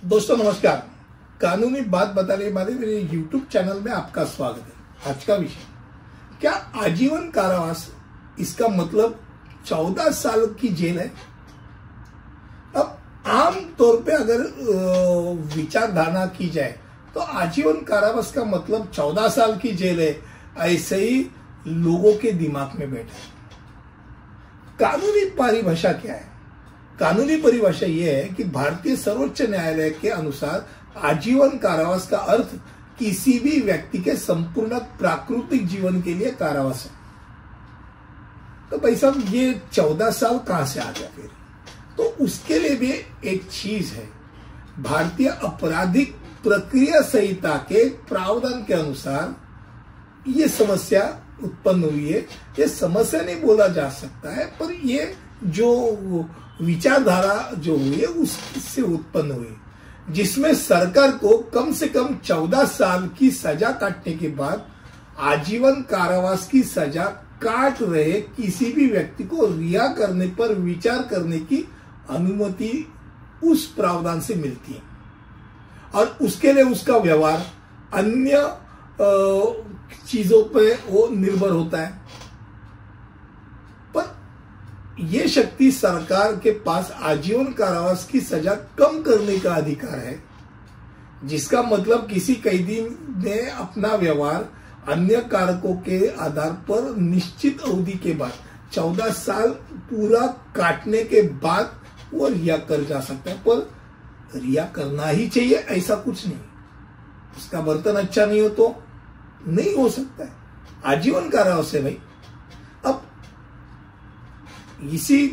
दोस्तों नमस्कार। कानूनी बात बताने वाले मेरे YouTube चैनल में आपका स्वागत है। आज का विषय, क्या आजीवन कारावास इसका मतलब 14 साल की जेल है? अब आम तौर पे अगर विचारधारा की जाए तो आजीवन कारावास का मतलब 14 साल की जेल है, ऐसे ही लोगों के दिमाग में बैठा है। कानूनी परिभाषा क्या है? कानूनी परिभाषा यह है कि भारतीय सर्वोच्च न्यायालय के अनुसार आजीवन कारावास का अर्थ किसी भी व्यक्ति के संपूर्ण प्राकृतिक जीवन के लिए कारावास है। तो भाई साहब, ये 14 साल कहां से आ गया फिर? तो उसके लिए भी एक चीज है। भारतीय आपराधिक प्रक्रिया संहिता के प्रावधान के अनुसार ये समस्या उत्पन्न हुई है। ये समस्या नहीं बोला जा सकता है, पर ये जो विचारधारा जो हुई है उससे उत्पन्न हुई, जिसमें सरकार को कम से कम 14 साल की सजा काटने के बाद आजीवन कारावास की सजा काट रहे किसी भी व्यक्ति को रिहा करने पर विचार करने की अनुमति उस प्रावधान से मिलती है, और उसके लिए उसका व्यवहार अन्य चीजों पे वो निर्भर होता है। पर यह शक्ति सरकार के पास आजीवन कारावास की सजा कम करने का अधिकार है, जिसका मतलब किसी कैदी ने अपना व्यवहार अन्य कारकों के आधार पर निश्चित अवधि के बाद 14 साल पूरा काटने के बाद वो रिहा कर जा सकता है। पर रिहा करना ही चाहिए ऐसा कुछ नहीं। उसका बर्तन अच्छा नहीं हो तो नहीं हो सकता है। आजीवन कारावास है भाई। अब इसी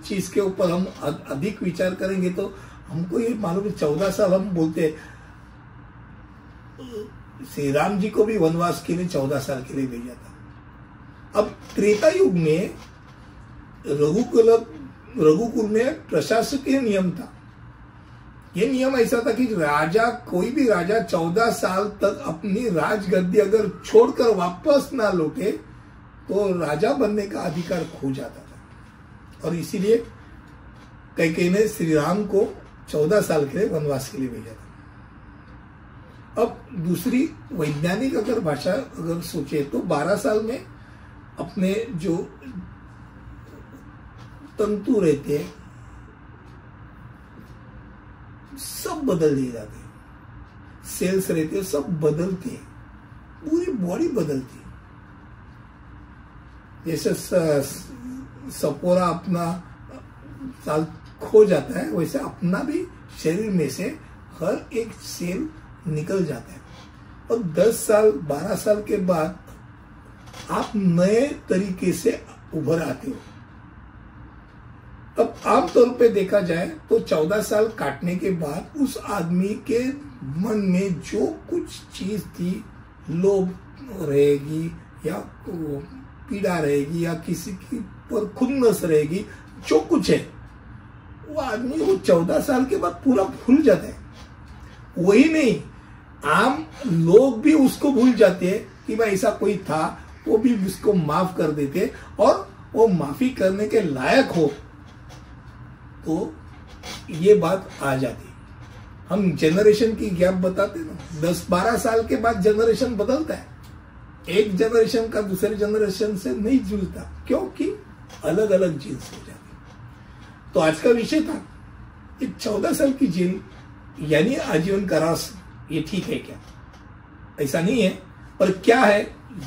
चीज के ऊपर हम अधिक विचार करेंगे तो हमको ये मालूम है 14 साल हम बोलते हैं। श्री राम जी को भी वनवास के लिए 14 साल के लिए भेजा था। अब त्रेता युग में रघुकुल में प्रशासकीय नियम था। यह नियम ऐसा था कि कोई भी राजा 14 साल तक अपनी राजगद्दी अगर छोड़कर वापस ना लौटे तो राजा बनने का अधिकार खो जाता था, और इसीलिए कैकेयी ने श्री राम को 14 साल के लिए वनवास के लिए भेजा था। अब दूसरी वैज्ञानिक अगर भाषा अगर सोचे तो 12 साल में अपने जो तंतु रहते हैं सब बदल दिए जाते हैं। सेल्स रहते हैं सब बदलते हैं, पूरी बॉडी बदलती है। जैसे सपोरा अपना साल खो जाता है, वैसे अपना भी शरीर में से हर एक सेल निकल जाता है, और 10 साल 12 साल के बाद आप नए तरीके से उभर आते हो। अब आमतौर पे देखा जाए तो 14 साल काटने के बाद उस आदमी के मन में जो कुछ चीज थी, लोभ रहेगी या पीड़ा रहेगी या किसी की पर खुन्नस रहेगी, जो कुछ है वो आदमी वो 14 साल के बाद पूरा भूल जाता है। वही नहीं, आम लोग भी उसको भूल जाते हैं कि भाई ऐसा कोई था, वो भी उसको माफ कर देते, और वो माफी करने के लायक हो तो ये बात आ जाती। हम जनरेशन की गैप बताते ना, 10-12 साल के बाद जनरेशन बदलता है। एक जनरेशन का दूसरे जनरेशन से नहीं जुड़ता, क्योंकि अलग अलग जीन्स हो जाती। तो आज का विषय था कि 14 साल की जेल यानी आजीवन कारावास ये ठीक है क्या? ऐसा नहीं है, पर क्या है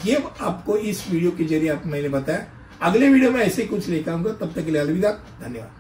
ये आपको इस वीडियो के जरिए मैंने बताया। अगले वीडियो में ऐसे कुछ लेकर आऊंगा। तब तक के लिए अलविदा, धन्यवाद।